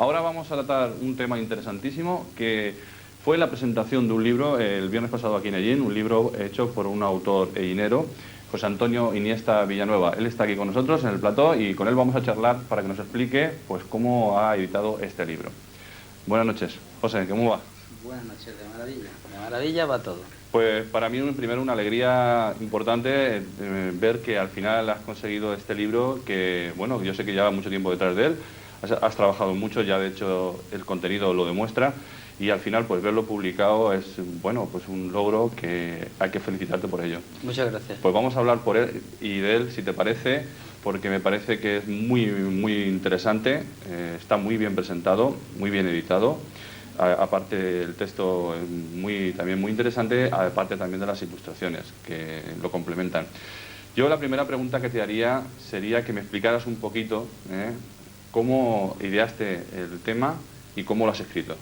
Ahora vamos a tratar un tema interesantísimo que fue la presentación de un libro el viernes pasado aquí en Ellín, un libro hecho por un autor ellinero, José Antonio Iniesta Villanueva. Él está aquí con nosotros en el plató y con él vamos a charlar para que nos explique pues cómo ha editado este libro. Buenas noches, José, ¿cómo va? Buenas noches, de maravilla va todo. Pues para mí primero una alegría importante ver que al final has conseguido este libro que, bueno, yo sé que lleva mucho tiempo detrás de él, has trabajado mucho, ya de hecho el contenido lo demuestra y al final pues verlo publicado es, bueno, pues un logro que hay que felicitarte por ello. Muchas gracias. Pues vamos a hablar por él y de él, si te parece, porque me parece que es muy interesante, está muy bien presentado, muy bien editado. Aparte el texto es también muy interesante, aparte también de las ilustraciones que lo complementan. Yo la primera pregunta que te haría sería que me explicaras un poquito cómo ideaste el tema y cómo lo has escrito.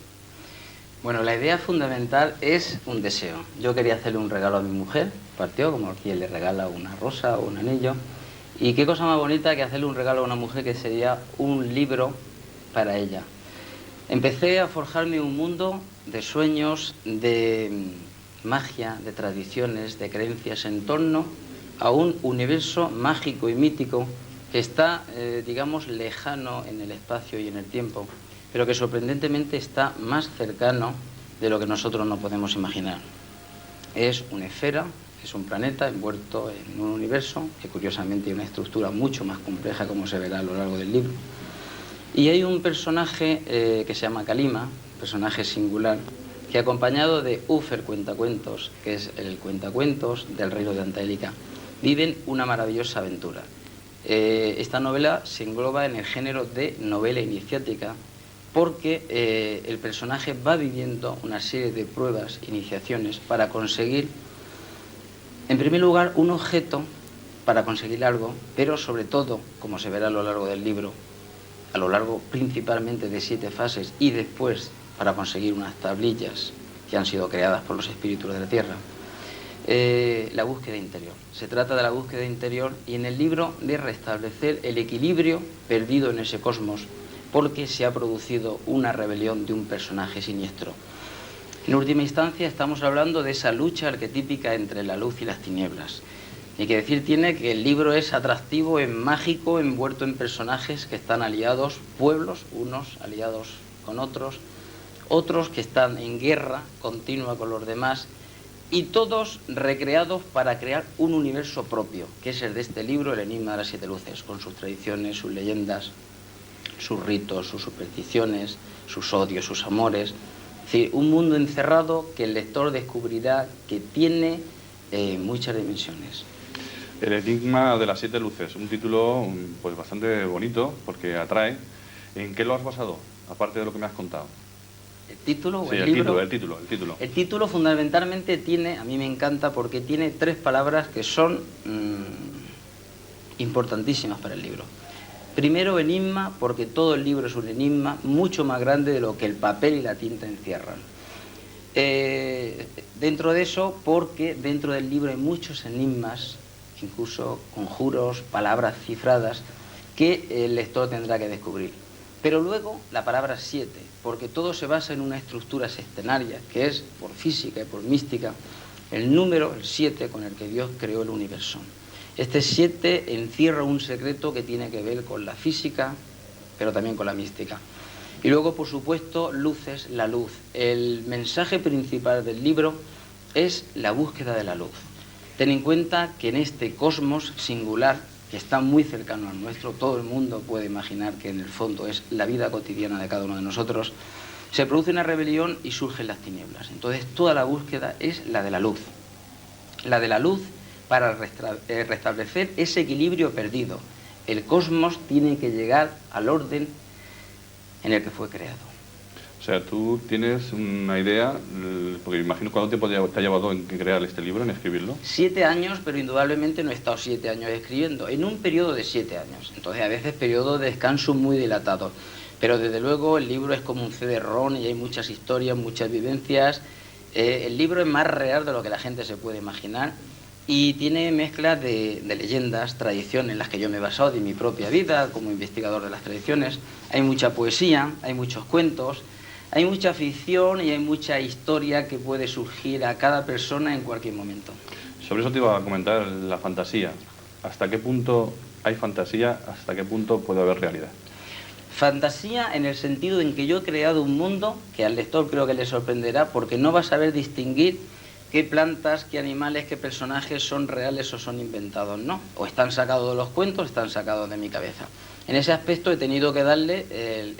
Bueno, la idea fundamental es un deseo. Yo quería hacerle un regalo a mi mujer, partió como quien le regala una rosa o un anillo. Y qué cosa más bonita que hacerle un regalo a una mujer que sería un libro para ella. Empecé a forjarme un mundo de sueños, de magia, de tradiciones, de creencias en torno a un universo mágico y mítico que está, digamos, lejano en el espacio y en el tiempo, pero que sorprendentemente está más cercano de lo que nosotros no podemos imaginar. Es una esfera, es un planeta envuelto en un universo que curiosamente tiene una estructura mucho más compleja, como se verá a lo largo del libro. Y hay un personaje que se llama Kalima, personaje singular, que acompañado de Ufer Cuentacuentos, que es el cuentacuentos del reino de Antaélica, viven una maravillosa aventura. Esta novela se engloba en el género de novela iniciática porque el personaje va viviendo una serie de pruebas, iniciaciones, para conseguir, en primer lugar, un objeto, para conseguir algo, pero sobre todo, como se verá a lo largo del libro, a lo largo principalmente de 7 fases y después para conseguir unas tablillas que han sido creadas por los espíritus de la tierra. La búsqueda interior. Se trata de la búsqueda interior y en el libro de restablecer el equilibrio perdido en ese cosmos porque se ha producido una rebelión de un personaje siniestro. En última instancia estamos hablando de esa lucha arquetípica entre la luz y las tinieblas. Y que decir tiene que el libro es atractivo, es mágico, envuelto en personajes que están aliados, pueblos, unos aliados con otros, otros que están en guerra continua con los demás, y todos recreados para crear un universo propio, que es el de este libro, El enigma de las 7 luces, con sus tradiciones, sus leyendas, sus ritos, sus supersticiones, sus odios, sus amores. Es decir, un mundo encerrado que el lector descubrirá que tiene muchas dimensiones. El enigma de las 7 luces, un título pues bastante bonito porque atrae. ¿En qué lo has basado, aparte de lo que me has contado? ¿El título o sí, el libro? El título. El título fundamentalmente tiene, a mí me encanta porque tiene 3 palabras que son importantísimas para el libro. Primero, enigma, porque todo el libro es un enigma mucho más grande de lo que el papel y la tinta encierran. Dentro de eso, porque dentro del libro hay muchos enigmas, incluso conjuros, palabras cifradas, que el lector tendrá que descubrir. Pero luego la palabra 7, porque todo se basa en una estructura sextenaria, que es, por física y por mística, el número, el 7, con el que Dios creó el universo. Este 7 encierra un secreto que tiene que ver con la física, pero también con la mística. Y luego, por supuesto, luces, la luz. El mensaje principal del libro es la búsqueda de la luz. Ten en cuenta que en este cosmos singular, que está muy cercano al nuestro, todo el mundo puede imaginar que en el fondo es la vida cotidiana de cada uno de nosotros, se produce una rebelión y surgen las tinieblas. Entonces toda la búsqueda es la de la luz. La de la luz para restablecer ese equilibrio perdido. El cosmos tiene que llegar al orden en el que fue creado. O sea, tú tienes una idea, porque imagino cuánto tiempo te ha llevado en crear este libro, en escribirlo. 7 años, pero indudablemente no he estado 7 años escribiendo, en un periodo de 7 años. Entonces a veces periodo de descanso muy dilatado. Pero desde luego el libro es como un CD-ROM y hay muchas historias, muchas vivencias. El libro es más real de lo que la gente se puede imaginar. y tiene mezclas de leyendas, tradiciones en las que yo me he basado de mi propia vida como investigador de las tradiciones. Hay mucha poesía, hay muchos cuentos, hay mucha ficción y hay mucha historia que puede surgir a cada persona en cualquier momento. Sobre eso te iba a comentar, la fantasía. ¿Hasta qué punto hay fantasía? ¿Hasta qué punto puede haber realidad? Fantasía en el sentido en que yo he creado un mundo que al lector creo que le sorprenderá, porque no va a saber distinguir qué plantas, qué animales, qué personajes son reales o son inventados, ¿no? O están sacados de los cuentos, están sacados de mi cabeza. En ese aspecto he tenido que darle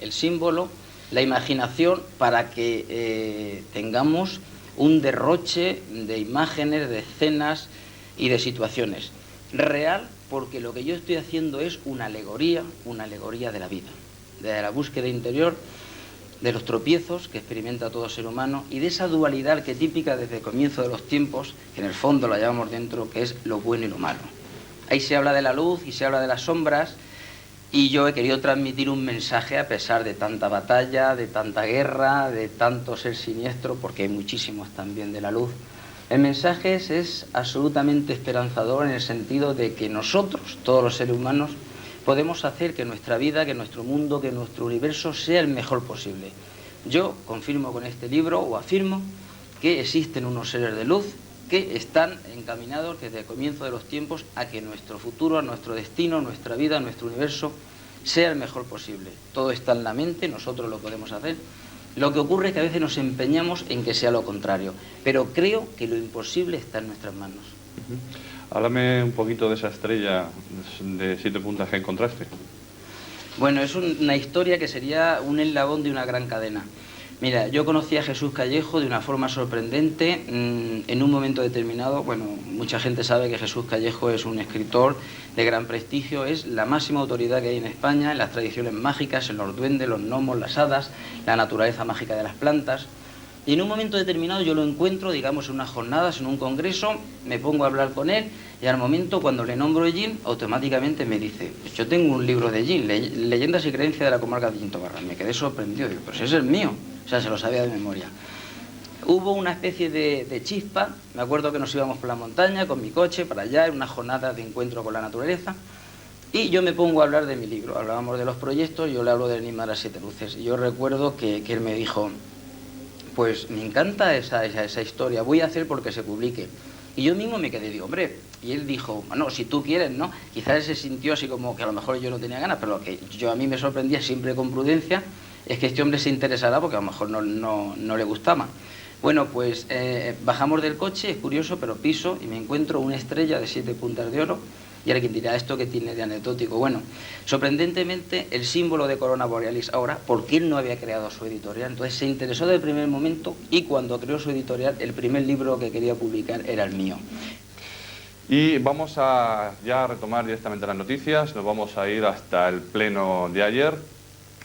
el símbolo, la imaginación, para que tengamos un derroche de imágenes, de escenas y de situaciones. Real, porque lo que yo estoy haciendo es una alegoría de la vida, de la búsqueda interior, de los tropiezos que experimenta todo ser humano y de esa dualidad arquetípica desde el comienzo de los tiempos, que en el fondo la llevamos dentro, que es lo bueno y lo malo. Ahí se habla de la luz y se habla de las sombras, y yo he querido transmitir un mensaje a pesar de tanta batalla, de tanta guerra, de tanto ser siniestro, porque hay muchísimos también de la luz. El mensaje es absolutamente esperanzador en el sentido de que nosotros, todos los seres humanos, podemos hacer que nuestra vida, que nuestro mundo, que nuestro universo sea el mejor posible. Yo confirmo con este libro, o afirmo, que existen unos seres de luz que están encaminados desde el comienzo de los tiempos a que nuestro futuro, nuestro destino, nuestra vida, nuestro universo sea el mejor posible. Todo está en la mente, nosotros lo podemos hacer. Lo que ocurre es que a veces nos empeñamos en que sea lo contrario, pero creo que lo imposible está en nuestras manos. Háblame un poquito de esa estrella de 7 puntas que encontraste. Bueno, es una historia que sería un eslabón de una gran cadena. Mira, yo conocí a Jesús Callejo de una forma sorprendente en un momento determinado. Bueno, mucha gente sabe que Jesús Callejo es un escritor de gran prestigio, es la máxima autoridad que hay en España en las tradiciones mágicas, en los duendes, los gnomos, las hadas, la naturaleza mágica de las plantas. Y en un momento determinado yo lo encuentro, digamos, en unas jornadas, en un congreso, me pongo a hablar con él y al momento, cuando le nombro Jin, automáticamente me dice: yo tengo un libro de Jin, Leyendas y Creencias de la Comarca de Tintobarra. Me quedé sorprendido, digo, pues ese es el mío, o sea, se lo sabía de memoria. Hubo una especie de chispa, me acuerdo que nos íbamos por la montaña con mi coche para allá, en una jornada de encuentro con la naturaleza, y yo me pongo a hablar de mi libro. Hablábamos de los proyectos, yo le hablo del Enigma de las 7 luces, y yo recuerdo que él me dijo: pues me encanta esa historia, voy a hacer porque se publique. Y yo mismo me quedé, digo, hombre, y él dijo, bueno, si tú quieres, ¿no? Quizás él se sintió así como que a lo mejor yo no tenía ganas, pero lo que a mí me sorprendía siempre con prudencia es que este hombre se interesara porque a lo mejor no le gustaba. Bueno, pues bajamos del coche, es curioso, pero piso y me encuentro una estrella de 7 puntas de oro. Y ahora quien dirá, ¿esto qué tiene de anecdótico? Bueno, sorprendentemente el símbolo de Corona Borealis ahora, porque él no había creado su editorial, entonces se interesó desde el primer momento, y cuando creó su editorial, el primer libro que quería publicar era el mío. Y vamos a ya retomar directamente las noticias, nos vamos a ir hasta el pleno de ayer,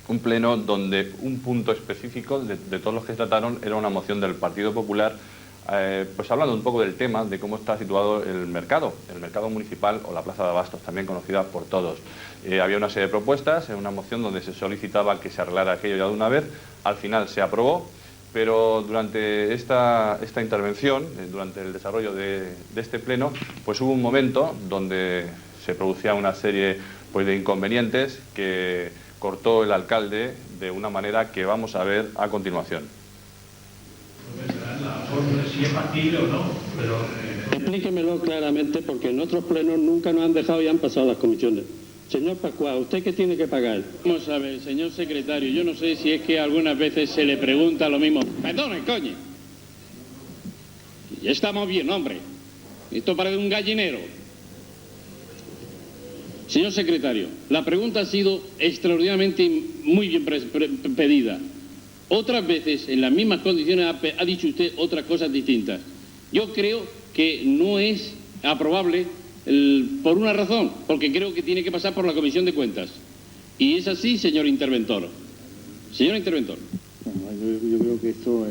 un pleno donde un punto específico de todos los que se trataron era una moción del Partido Popular, pues hablando un poco del tema de cómo está situado el mercado municipal o la Plaza de Abastos, también conocida por todos. Había una serie de propuestas en una moción donde se solicitaba que se arreglara aquello ya de una vez. Al final se aprobó, pero durante esta intervención, durante el desarrollo de este pleno, pues hubo un momento donde se producía una serie pues de inconvenientes que cortó el alcalde de una manera que vamos a ver a continuación. La fórmula si es factible o no, pero... Explíquemelo claramente, porque en otros plenos nunca nos han dejado y han pasado las comisiones. Señor Pascual, ¿usted qué tiene que pagar? Vamos a ver, señor secretario, yo no sé si es que algunas veces se le pregunta lo mismo. Perdone, coño. Ya estamos bien, hombre. Esto parece un gallinero. Señor secretario, la pregunta ha sido extraordinariamente muy bien pedida. Otras veces, en las mismas condiciones, ha dicho usted otras cosas distintas. Yo creo que no es aprobable por una razón, porque creo que tiene que pasar por la Comisión de Cuentas. Y es así, señor interventor. Señor interventor. Bueno, yo creo que esto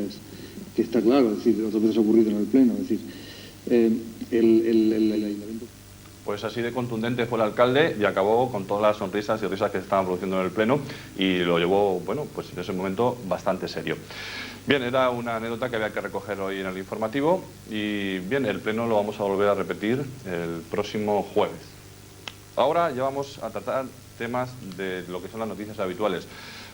está claro, es decir, otras veces ha ocurrido en el Pleno, es decir, el ayuntamiento... Pues así de contundente fue el alcalde y acabó con todas las sonrisas y risas que se estaban produciendo en el pleno y lo llevó, bueno, pues en ese momento bastante serio. Bien, era una anécdota que había que recoger hoy en el informativo y bien, el pleno lo vamos a volver a repetir el próximo jueves. Ahora ya vamos a tratar temas de lo que son las noticias habituales.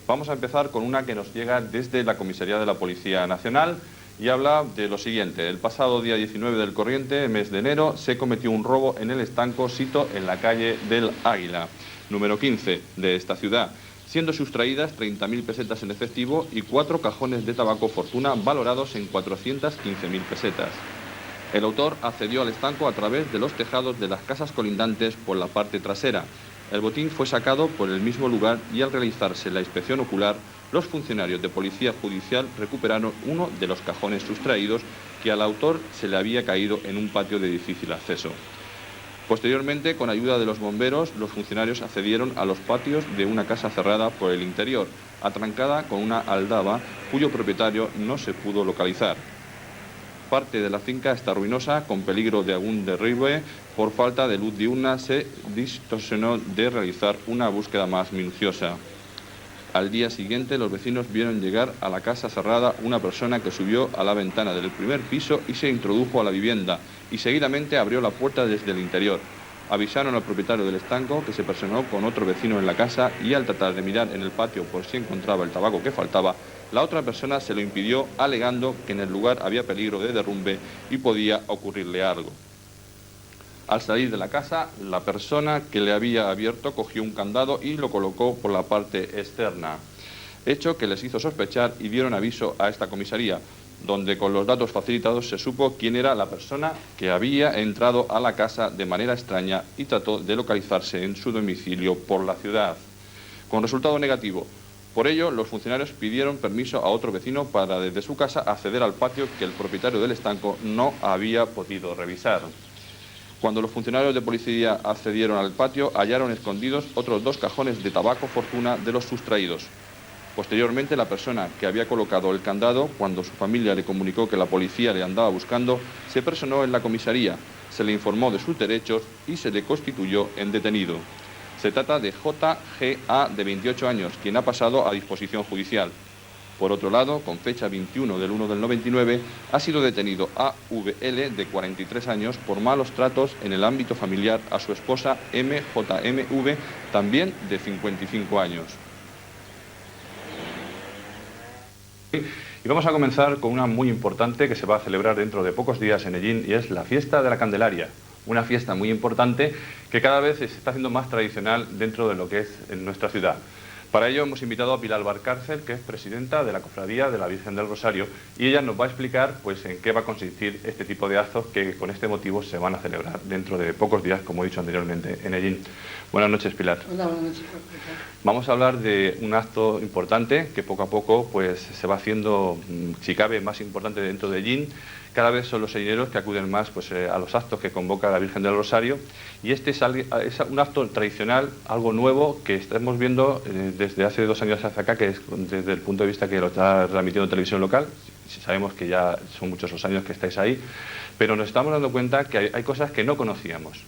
Vamos a empezar con una que nos llega desde la Comisaría de la Policía Nacional y habla de lo siguiente. El pasado día 19 del corriente, mes de enero, se cometió un robo en el estanco Sito en la calle del Águila, número 15 de esta ciudad, siendo sustraídas 30.000 pesetas en efectivo y 4 cajones de tabaco Fortuna valorados en 415.000 pesetas. El autor accedió al estanco a través de los tejados de las casas colindantes por la parte trasera. El botín fue sacado por el mismo lugar y al realizarse la inspección ocular, los funcionarios de Policía Judicial recuperaron uno de los cajones sustraídos que al autor se le había caído en un patio de difícil acceso. Posteriormente, con ayuda de los bomberos, los funcionarios accedieron a los patios de una casa cerrada por el interior, atrancada con una aldaba cuyo propietario no se pudo localizar. Parte de la finca está ruinosa, con peligro de algún derribe. Por falta de luz diurna se distorsionó de realizar una búsqueda más minuciosa. Al día siguiente, los vecinos vieron llegar a la casa cerrada una persona que subió a la ventana del primer piso y se introdujo a la vivienda y seguidamente abrió la puerta desde el interior. Avisaron al propietario del estanco, que se personó con otro vecino en la casa y al tratar de mirar en el patio por si encontraba el tabaco que faltaba, la otra persona se lo impidió alegando que en el lugar había peligro de derrumbe y podía ocurrirle algo. Al salir de la casa, la persona que le había abierto cogió un candado y lo colocó por la parte externa, hecho que les hizo sospechar y dieron aviso a esta comisaría, donde con los datos facilitados se supo quién era la persona que había entrado a la casa de manera extraña y trató de localizarse en su domicilio por la ciudad, con resultado negativo. Por ello, los funcionarios pidieron permiso a otro vecino para desde su casa acceder al patio que el propietario del estanco no había podido revisar. Cuando los funcionarios de policía accedieron al patio, hallaron escondidos otros 2 cajones de tabaco Fortuna de los sustraídos. Posteriormente, la persona que había colocado el candado, cuando su familia le comunicó que la policía le andaba buscando, se personó en la comisaría, se le informó de sus derechos y se le constituyó en detenido. Se trata de J.G.A. de 28 años, quien ha pasado a disposición judicial. Por otro lado, con fecha 21 del 1 del 99, ha sido detenido A.V.L. de 43 años por malos tratos en el ámbito familiar a su esposa M.J.M.V., también de 55 años. Y vamos a comenzar con una muy importante que se va a celebrar dentro de pocos días en Ellín y es la Fiesta de la Candelaria. Una fiesta muy importante que cada vez se está haciendo más tradicional dentro de lo que es en nuestra ciudad. Para ello hemos invitado a Pilar Valcárcel, que es presidenta de la Cofradía de la Virgen del Rosario, y ella nos va a explicar pues, en qué va a consistir este tipo de actos que con este motivo se van a celebrar dentro de pocos días, como he dicho anteriormente, en Ellín. Buenas noches, Pilar. Hola, buenas noches. Vamos a hablar de un acto importante que poco a poco pues, se va haciendo, si cabe, más importante dentro de Ellín. Cada vez son los selleros que acuden más pues, a los actos que convoca la Virgen del Rosario y este es un acto tradicional, algo nuevo que estamos viendo desde hace 2 años hacia acá, que es desde el punto de vista que lo está transmitiendo televisión local. Sabemos que ya son muchos los años que estáis ahí, pero nos estamos dando cuenta que hay cosas que no conocíamos.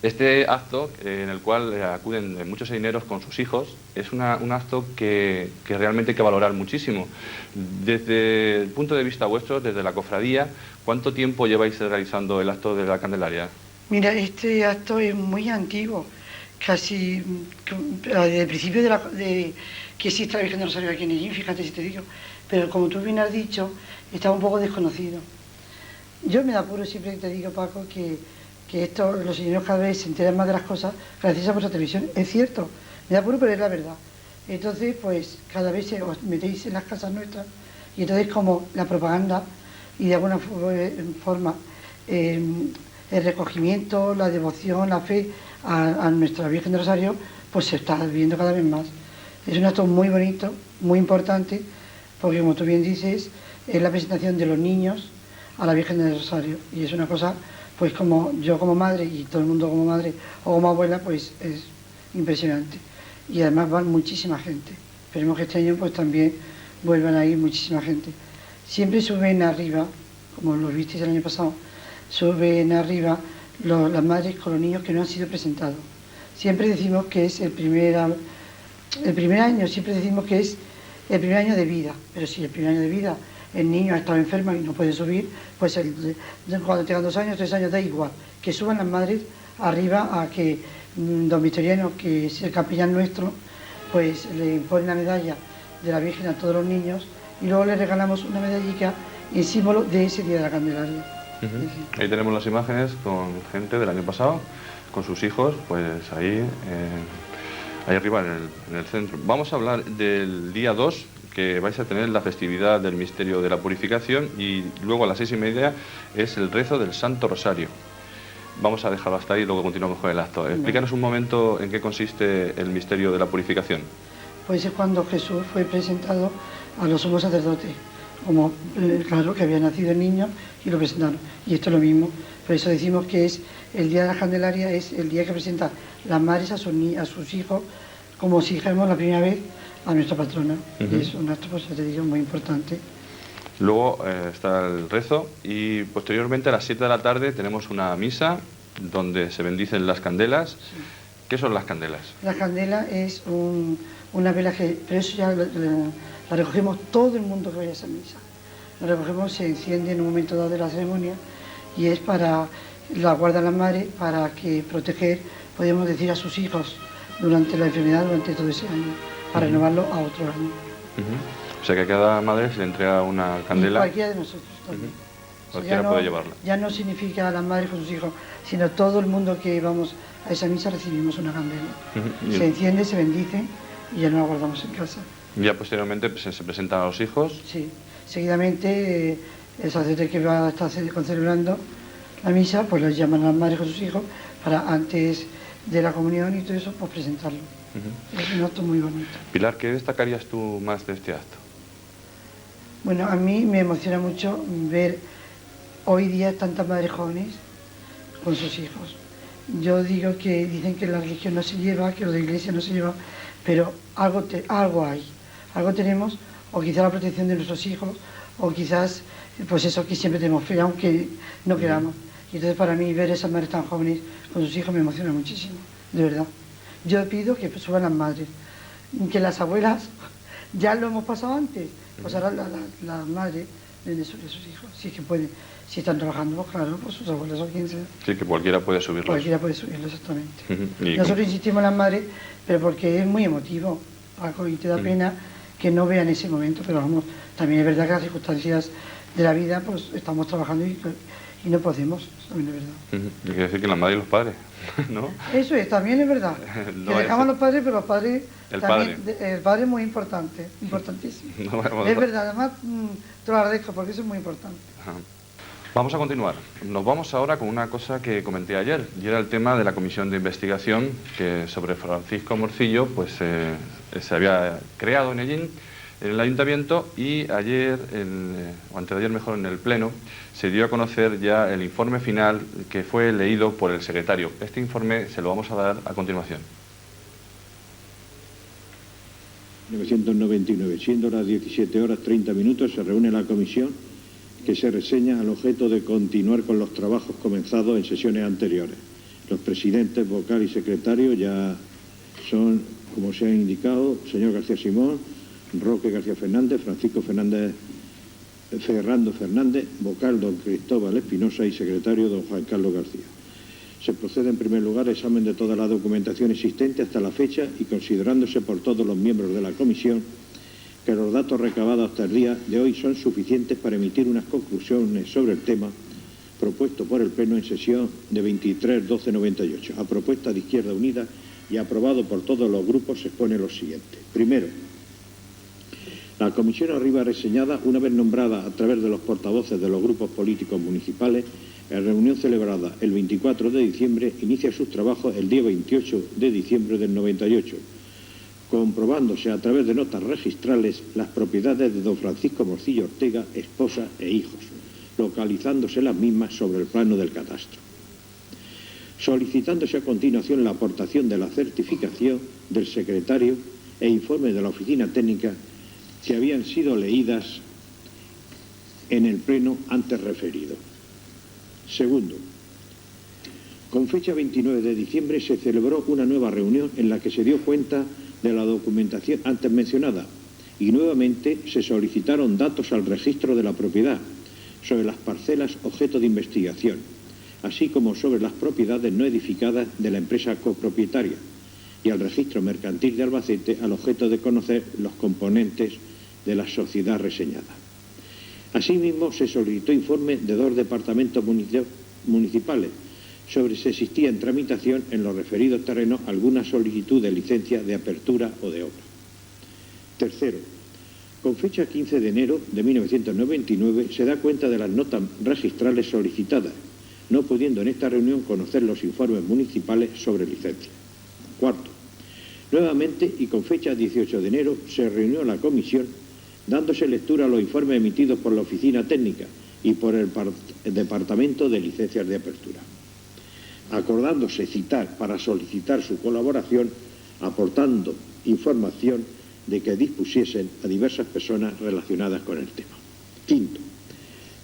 Este acto, en el cual acuden muchos selleros con sus hijos, es un acto que realmente hay que valorar muchísimo. Desde el punto de vista vuestro, desde la cofradía, ¿cuánto tiempo lleváis realizando el acto de la Candelaria? Mira, este acto es muy antiguo, casi desde el principio de que existe la Virgen del Rosario aquí en Ellín, fíjate si te digo, pero como tú bien has dicho, está un poco desconocido. Yo me da apuro siempre que te digo, Paco, que los señores cada vez se enteran más de las cosas gracias a vuestra televisión. Es cierto, me da apuro, pero es la verdad. Entonces, pues cada vez os metéis en las casas nuestras y entonces como la propaganda y de alguna forma el recogimiento, la devoción, la fe a nuestra Virgen del Rosario, pues se está viendo cada vez más. Es un acto muy bonito, muy importante, porque como tú bien dices, es la presentación de los niños a la Virgen del Rosario y es una cosa, pues como yo como madre y todo el mundo como madre o como abuela, pues es impresionante. Y además van muchísima gente. Esperemos que este año pues también vuelvan a ir muchísima gente. Siempre suben arriba, como lo visteis el año pasado, suben arriba las madres con los niños que no han sido presentados. Siempre decimos que es el primer año, siempre decimos que es el primer año de vida, pero si el primer año de vida el niño ha estado enfermo y no puede subir, pues cuando tengan 2 años, 3 años, da igual, que suban las madres arriba a que don Victoriano, que es el capellán nuestro, pues le pone la medalla de la Virgen a todos los niños y luego le regalamos una medallica en símbolo de ese día de la Candelaria. Ahí tenemos las imágenes con gente del año pasado, con sus hijos, pues ahí arriba en el centro. Vamos a hablar del día 2, que vais a tener la festividad del Misterio de la Purificación, y luego a las 6:30 es el rezo del Santo Rosario. Vamos a dejarlo hasta ahí y luego continuamos con el acto. Explícanos un momento en qué consiste el Misterio de la Purificación. Pues es cuando Jesús fue presentado a los sumos sacerdotes, como claro que había nacido el niño y lo presentaron. Y esto es lo mismo, por eso decimos que es el día de la Candelaria, es el día que presentan las madres a sus hijos, como si dijéramos la primera vez a nuestra patrona. Es un acto, pues ya te digo, muy importante. Luego está el rezo y posteriormente a las 7 de la tarde tenemos una misa donde se bendicen las candelas. Sí. ¿Qué son las candelas? La candela es una vela que, pero eso ya la recogemos todo el mundo que vaya a esa misa. La recogemos, se enciende en un momento dado de la ceremonia y es para, la guardan las madres para que proteger, podemos decir, a sus hijos durante la enfermedad, durante todo ese año, para renovarlo a otro año. O sea que a cada madre se le entrega una candela. Y cualquiera de nosotros también. Cualquiera puede llevarla. Ya no significa a las madres con sus hijos, sino todo el mundo que vamos a esa misa recibimos una candela. Se enciende, se bendice y ya no la guardamos en casa. Ya posteriormente se presentan a los hijos. Sí, seguidamente el sacerdote que va a estar celebrando la misa, pues los llaman a las madres con sus hijos para antes de la comunión y todo eso, pues presentarlo. Es un acto muy bonito. Pilar, ¿qué destacarías tú más de este acto? Bueno, a mí me emociona mucho ver hoy día tantas madres jóvenes con sus hijos. Yo digo que dicen que la religión no se lleva, que lo de la iglesia no se lleva, pero algo hay, algo tenemos, o quizás la protección de nuestros hijos, o quizás pues eso que siempre tenemos fe, aunque no queramos. Y entonces para mí ver esas madres tan jóvenes con sus hijos me emociona muchísimo, de verdad. Yo pido que suban las madres, que las abuelas ya lo hemos pasado antes, pues ahora las madres deben subir a sus hijos, si es que pueden, si están trabajando, pues claro, pues sus abuelas o quien sea. Sí, que cualquiera puede subirlos. Cualquiera puede subirlos, exactamente. Nosotros insistimos en las madres, pero porque es muy emotivo, Paco, y te da pena que no vean ese momento, pero vamos, también es verdad que las circunstancias de la vida, pues estamos trabajando y no podemos, también es verdad. Quiere decir que la madre y los padres, ¿no? Eso es, también es verdad. No, que dejamos a los padres, pero los padres el padre es muy importante, importantísimo. No, es verdad, además te lo agradezco porque eso es muy importante. Ajá. Vamos a continuar. Nos vamos ahora con una cosa que comenté ayer, y era el tema de la comisión de investigación que sobre Francisco Morcillo pues se había creado en el ayuntamiento, y ayer, o antes de ayer mejor, en el pleno, se dio a conocer ya el informe final que fue leído por el secretario. Este informe se lo vamos a dar a continuación. 1999, siendo las 17:30, se reúne la comisión que se reseña al objeto de continuar con los trabajos comenzados en sesiones anteriores. Los presidentes, vocal y secretario ya son, como se ha indicado, señor García Simón, Roque García Fernández, Francisco Fernández, Fernando Fernández, vocal don Cristóbal Espinosa y secretario don Juan Carlos García. Se procede en primer lugar al examen de toda la documentación existente hasta la fecha y considerándose por todos los miembros de la comisión que los datos recabados hasta el día de hoy son suficientes para emitir unas conclusiones sobre el tema propuesto por el Pleno en sesión de 23/12/98. A propuesta de Izquierda Unida y aprobado por todos los grupos se expone lo siguiente. Primero, la comisión arriba reseñada, una vez nombrada a través de los portavoces de los grupos políticos municipales, en reunión celebrada el 24 de diciembre, inicia sus trabajos el día 28 de diciembre del 98, comprobándose a través de notas registrales las propiedades de don Francisco Morcillo Ortega, esposa e hijos, localizándose las mismas sobre el plano del catastro. Solicitándose a continuación la aportación de la certificación del secretario e informe de la oficina técnica que habían sido leídas en el pleno antes referido. Segundo, Con fecha 29 de diciembre se celebró una nueva reunión en la que se dio cuenta de la documentación antes mencionada y nuevamente se solicitaron datos al registro de la propiedad sobre las parcelas objeto de investigación, así como sobre las propiedades no edificadas de la empresa copropietaria y al registro mercantil de Albacete al objeto de conocer los componentes de la sociedad reseñada. Asimismo, se solicitó informe de 2 departamentos municipales sobre si existía en tramitación en los referidos terrenos alguna solicitud de licencia de apertura o de obra. Tercero, con fecha 15 de enero de 1999 se da cuenta de las notas registrales solicitadas, no pudiendo en esta reunión conocer los informes municipales sobre licencia. Cuarto, nuevamente y con fecha 18 de enero se reunió la comisión dándose lectura a los informes emitidos por la Oficina Técnica y por el Departamento de Licencias de Apertura, acordándose citar para solicitar su colaboración, aportando información de que dispusiesen a diversas personas relacionadas con el tema. Quinto,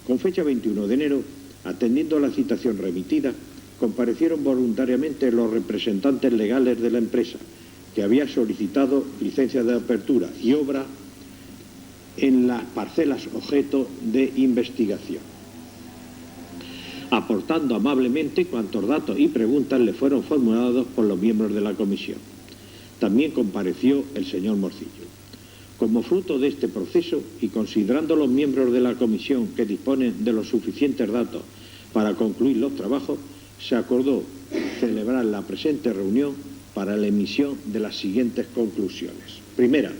con fecha 21 de enero, atendiendo a la citación remitida, comparecieron voluntariamente los representantes legales de la empresa, que había solicitado licencia de apertura y obra en las parcelas objeto de investigación, aportando amablemente cuantos datos y preguntas le fueron formulados por los miembros de la comisión. También compareció el señor Morcillo. Como fruto de este proceso y considerando los miembros de la comisión que disponen de los suficientes datos para concluir los trabajos, se acordó celebrar la presente reunión para la emisión de las siguientes conclusiones. Primera,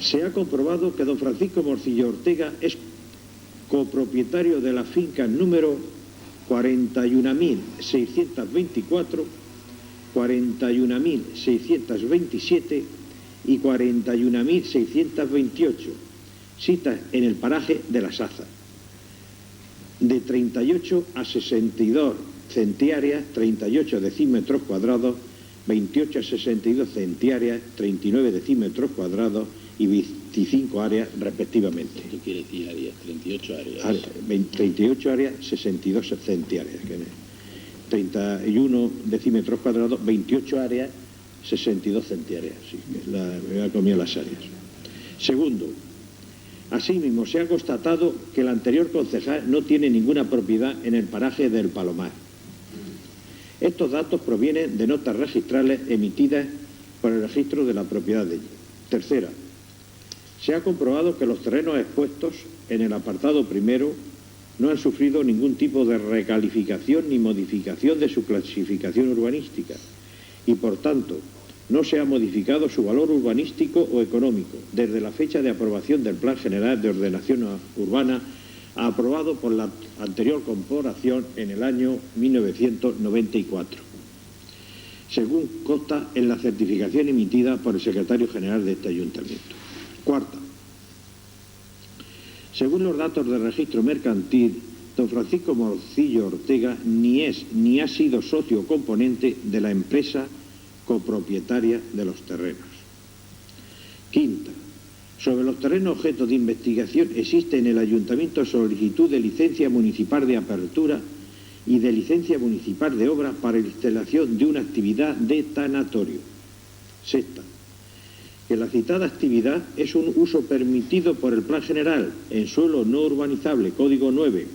se ha comprobado que don Francisco Morcillo Ortega es copropietario de la finca número 41.624, 41.627 y 41.628, citas en el paraje de las Azas, de 38 a 62 centiáreas, 38 decímetros cuadrados, 28 a 62 centiáreas, 39 decímetros cuadrados y 25 áreas respectivamente. ¿Qué quiere decir áreas? 38 áreas. 38 áreas, 62 centiáreas. 31 decímetros cuadrados, 28 áreas, 62 centiáreas. Sí, me ha comido las áreas. Segundo, asimismo se ha constatado que el anterior concejal no tiene ninguna propiedad en el paraje del Palomar. Estos datos provienen de notas registrales emitidas por el registro de la propiedad de allí. Tercera, se ha comprobado que los terrenos expuestos en el apartado primero no han sufrido ningún tipo de recalificación ni modificación de su clasificación urbanística y, por tanto, no se ha modificado su valor urbanístico o económico desde la fecha de aprobación del Plan General de Ordenación Urbana aprobado por la anterior corporación en el año 1994, según consta en la certificación emitida por el secretario general de este ayuntamiento. Cuarta, según los datos del registro mercantil, don Francisco Morcillo Ortega ni es ni ha sido socio componente de la empresa copropietaria de los terrenos. Quinta, sobre los terrenos objeto de investigación existe en el ayuntamiento solicitud de licencia municipal de apertura y de licencia municipal de obra para la instalación de una actividad de tanatorio. Sexta, que la citada actividad es un uso permitido por el Plan General en suelo no urbanizable, Código 9,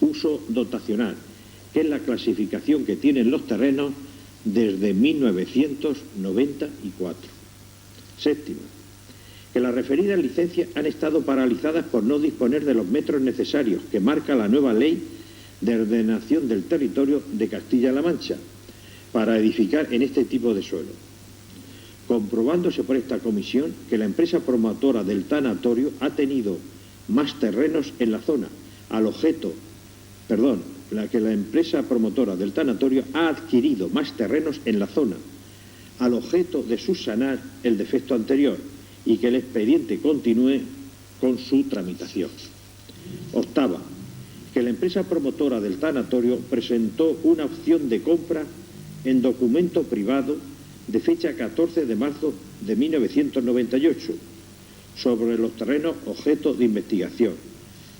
uso dotacional, que es la clasificación que tienen los terrenos desde 1994. Séptima, que las referidas licencias han estado paralizadas por no disponer de los metros necesarios que marca la nueva ley de ordenación del territorio de Castilla-La Mancha para edificar en este tipo de suelo, comprobándose por esta comisión que la empresa promotora del tanatorio ha tenido más terrenos en la zona, que la empresa promotora del tanatorio ha adquirido más terrenos en la zona, al objeto de subsanar el defecto anterior y que el expediente continúe con su tramitación. Octava, que la empresa promotora del tanatorio presentó una opción de compra en documento privado de fecha 14 de marzo de 1998 sobre los terrenos objeto de investigación,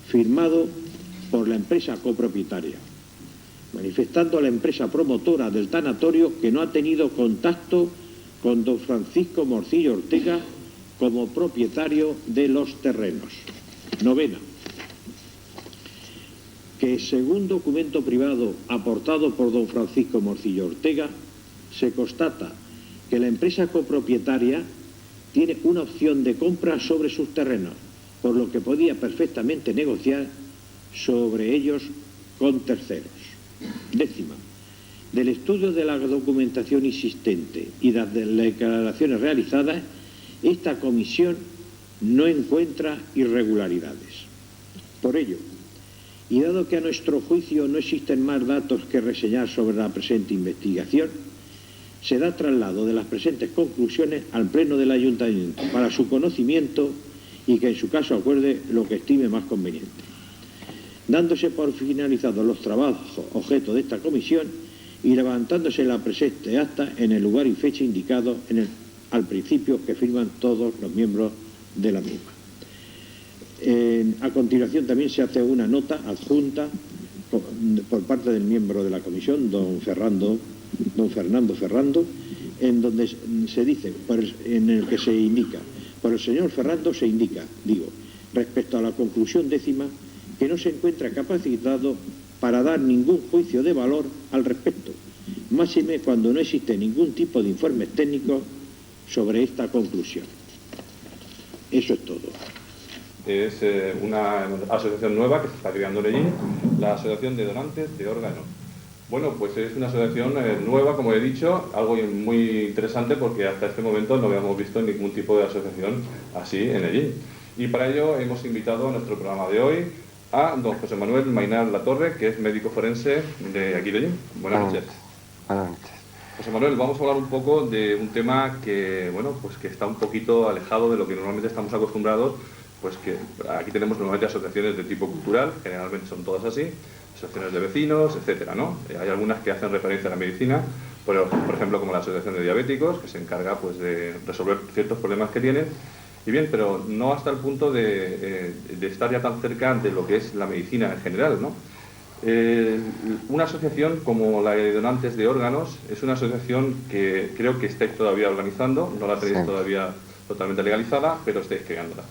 firmado por la empresa copropietaria. manifestando a la empresa promotora del tanatorio que no ha tenido contacto con don Francisco Morcillo Ortega como propietario de los terrenos. Novena, que según documento privado aportado por don Francisco Morcillo Ortega, se constata que la empresa copropietaria tiene una opción de compra sobre sus terrenos, por lo que podía perfectamente negociar sobre ellos con terceros. Décima, del estudio de la documentación existente y de las declaraciones realizadas, esta comisión no encuentra irregularidades. Por ello, y dado que a nuestro juicio no existen más datos que reseñar sobre la presente investigación, se da traslado de las presentes conclusiones al Pleno del Ayuntamiento para su conocimiento y que en su caso acuerde lo que estime más conveniente. Dándose por finalizados los trabajos objeto de esta comisión y levantándose la presente acta en el lugar y fecha indicado al principio que firman todos los miembros de la misma. A continuación también se hace una nota adjunta por parte del miembro de la comisión, don Fernando Ferrando, en donde se dice, en el que se indica, por el señor Ferrando se indica, respecto a la conclusión décima, que no se encuentra capacitado para dar ningún juicio de valor al respecto, máxime cuando no existe ningún tipo de informes técnicos sobre esta conclusión. Eso es todo. Es una asociación nueva que se está creando en allí, la Asociación de Donantes de Órganos. Bueno, pues es una asociación nueva, como he dicho, algo muy interesante porque hasta este momento no habíamos visto ningún tipo de asociación así en allí. Y para ello hemos invitado a nuestro programa de hoy a don José Manuel Mainar Latorre, que es médico forense de aquí de allí. Buenas noches. Buenas noches. José Manuel, vamos a hablar un poco de un tema que, bueno, pues que está un poquito alejado de lo que normalmente estamos acostumbrados, pues que aquí tenemos normalmente asociaciones de tipo cultural, generalmente son todas así, asociaciones de vecinos, etcétera, ¿no? Hay algunas que hacen referencia a la medicina, por ejemplo, como la Asociación de Diabéticos, que se encarga pues de resolver ciertos problemas que tienen. Y bien, pero no hasta el punto de estar ya tan cerca de lo que es la medicina en general, ¿no? Una asociación como la de Donantes de Órganos es una asociación que creo que estáis todavía organizando, no la tenéis todavía totalmente legalizada, pero estáis creándola.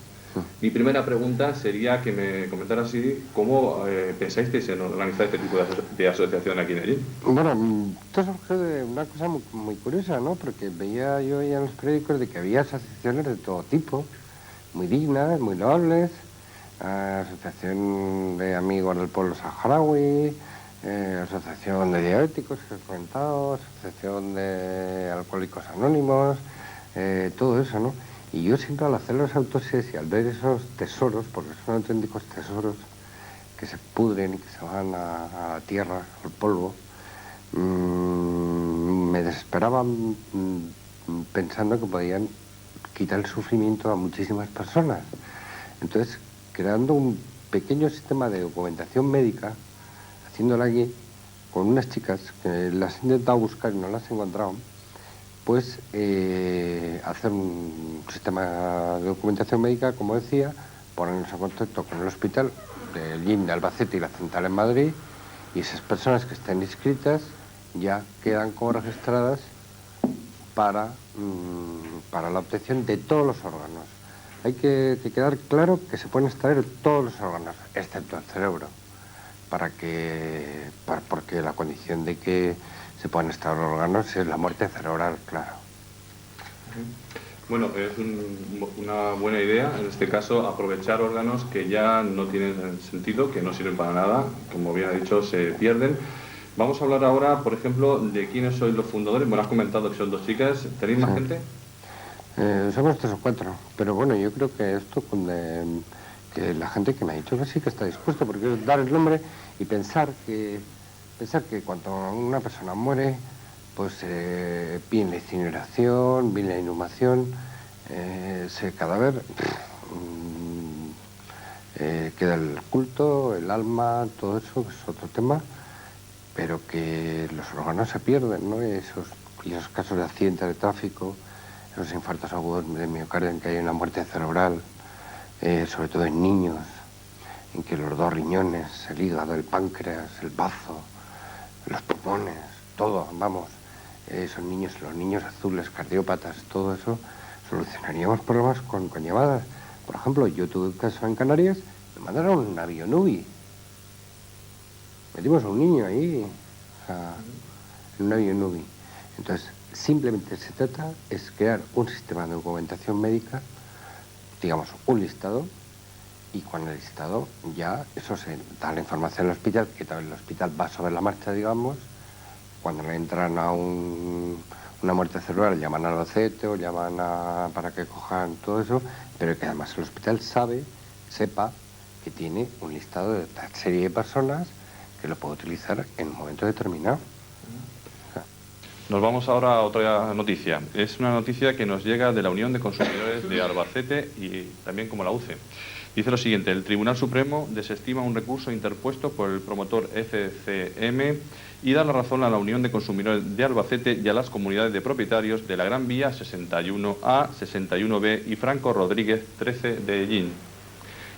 Mi primera pregunta sería que me comentaras así cómo pensáis en organizar este tipo de asociación aquí en allí. Bueno, esto surge de una cosa muy curiosa, ¿no? Porque veía yo ya en los periódicos de que había asociaciones de todo tipo, muy dignas, muy loables, asociación de amigos del pueblo saharaui, asociación de diabéticos, que he comentado, asociación de alcohólicos anónimos, todo eso, ¿no? Y yo siempre al hacer las autopsias y al ver esos tesoros, porque son auténticos tesoros que se pudren y que se van a la tierra, al polvo, me desesperaba pensando que podían quitar el sufrimiento a muchísimas personas. Entonces, creando un pequeño sistema de documentación médica, haciéndola aquí, con unas chicas que las he intentado buscar y no las he encontrado, pues hacer un sistema de documentación médica, como decía, ponernos en contacto con el hospital del INN de Albacete y la central en Madrid, y esas personas que estén inscritas ya quedan como registradas para la obtención de todos los órganos. Hay que quedar claro que se pueden extraer todos los órganos, excepto el cerebro, porque la condición de que se pueden extraer órganos es la muerte cerebral, claro. Bueno, es una buena idea, en este caso, aprovechar órganos que ya no tienen sentido, que no sirven para nada, como bien ha dicho, se pierden. Vamos a hablar ahora, por ejemplo, de quiénes sois los fundadores. Bueno, has comentado que son dos chicas, ¿tenéis más gente? Somos 3 o 4, pero bueno, yo creo que esto que la gente que me ha dicho que sí que está dispuesto, porque es dar el nombre y pensar que cuando una persona muere, pues bien la incineración, bien la inhumación, ese cadáver, queda el culto, el alma, todo eso, que es otro tema, pero que los órganos se pierden, ¿no? Y esos casos de accidentes de tráfico, esos infartos agudos de miocardio en que hay una muerte cerebral, sobre todo en niños, en que los 2 riñones, el hígado, el páncreas, el bazo, los pulmones, todo, vamos, esos niños, los niños azules, cardiópatas, todo eso, solucionaríamos problemas con llamadas. Por ejemplo, yo tuve un caso en Canarias, me mandaron un avión UBI. Metimos a un niño ahí, en un avión UBI. Entonces, simplemente se trata es crear un sistema de documentación médica, digamos, un listado, y con el listado ya eso se da la información al hospital, que también el hospital va sobre la marcha, digamos. Cuando le entran a una muerte cerebral, llaman al Albacete o llaman para que cojan todo eso, pero que además el hospital sepa que tiene un listado de tal serie de personas que lo puede utilizar en un momento determinado. Nos vamos ahora a otra noticia. Es una noticia que nos llega de la Unión de Consumidores de Albacete y también como la UCE. Dice lo siguiente: el Tribunal Supremo desestima un recurso interpuesto por el promotor FCM y da la razón a la Unión de Consumidores de Albacete y a las comunidades de propietarios de la Gran Vía 61A, 61B y Franco Rodríguez 13 de Ellín.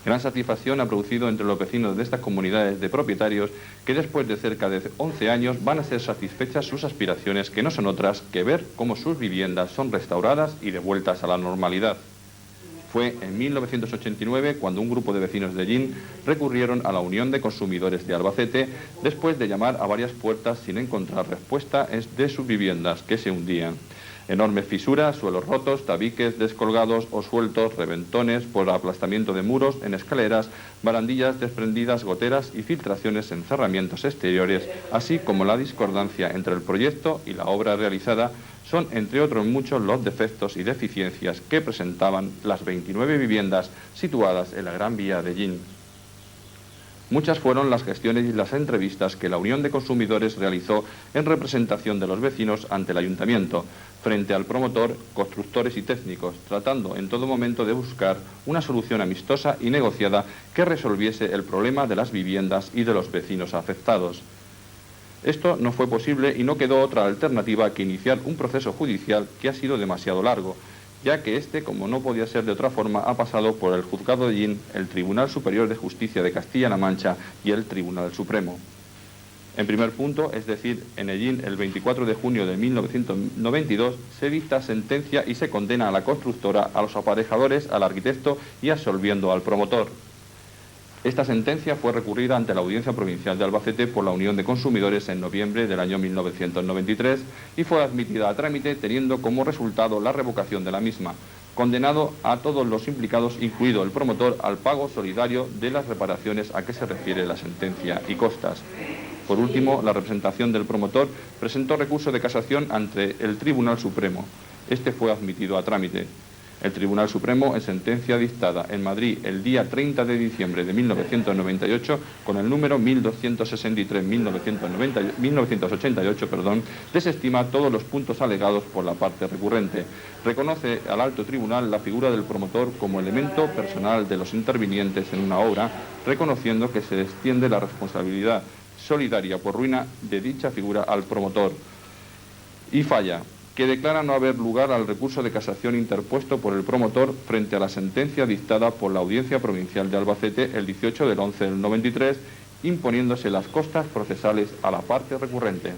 Gran satisfacción ha producido entre los vecinos de estas comunidades de propietarios que después de cerca de 11 años van a ser satisfechas sus aspiraciones, que no son otras que ver cómo sus viviendas son restauradas y devueltas a la normalidad. Fue en 1989 cuando un grupo de vecinos de Ellín recurrieron a la Unión de Consumidores de Albacete después de llamar a varias puertas sin encontrar respuesta de sus viviendas que se hundían. Enormes fisuras, suelos rotos, tabiques descolgados o sueltos, reventones por aplastamiento de muros en escaleras, barandillas desprendidas, goteras y filtraciones en cerramientos exteriores, así como la discordancia entre el proyecto y la obra realizada, son entre otros muchos los defectos y deficiencias que presentaban las 29 viviendas situadas en la Gran Vía de Ellín. Muchas fueron las gestiones y las entrevistas que la Unión de Consumidores realizó en representación de los vecinos ante el Ayuntamiento, frente al promotor, constructores y técnicos, tratando en todo momento de buscar una solución amistosa y negociada que resolviese el problema de las viviendas y de los vecinos afectados. Esto no fue posible y no quedó otra alternativa que iniciar un proceso judicial que ha sido demasiado largo, ya que este, como no podía ser de otra forma, ha pasado por el Juzgado de Ellín, el Tribunal Superior de Justicia de Castilla-La Mancha y el Tribunal Supremo. En primer punto, es decir, en Ellín, el 24 de junio de 1992, se dicta sentencia y se condena a la constructora, a los aparejadores, al arquitecto y absolviendo al promotor. Esta sentencia fue recurrida ante la Audiencia Provincial de Albacete por la Unión de Consumidores en noviembre del año 1993 y fue admitida a trámite teniendo como resultado la revocación de la misma, condenado a todos los implicados, incluido el promotor, al pago solidario de las reparaciones a que se refiere la sentencia y costas. Por último, la representación del promotor presentó recurso de casación ante el Tribunal Supremo. Este fue admitido a trámite. El Tribunal Supremo, en sentencia dictada en Madrid el día 30 de diciembre de 1998, con el número 1263-1988, desestima todos los puntos alegados por la parte recurrente. Reconoce al Alto Tribunal la figura del promotor como elemento personal de los intervinientes en una obra, reconociendo que se extiende la responsabilidad solidaria por ruina de dicha figura al promotor. Y falla, que declara no haber lugar al recurso de casación interpuesto por el promotor frente a la sentencia dictada por la Audiencia Provincial de Albacete el 18 del 11 del 93, imponiéndose las costas procesales a la parte recurrente.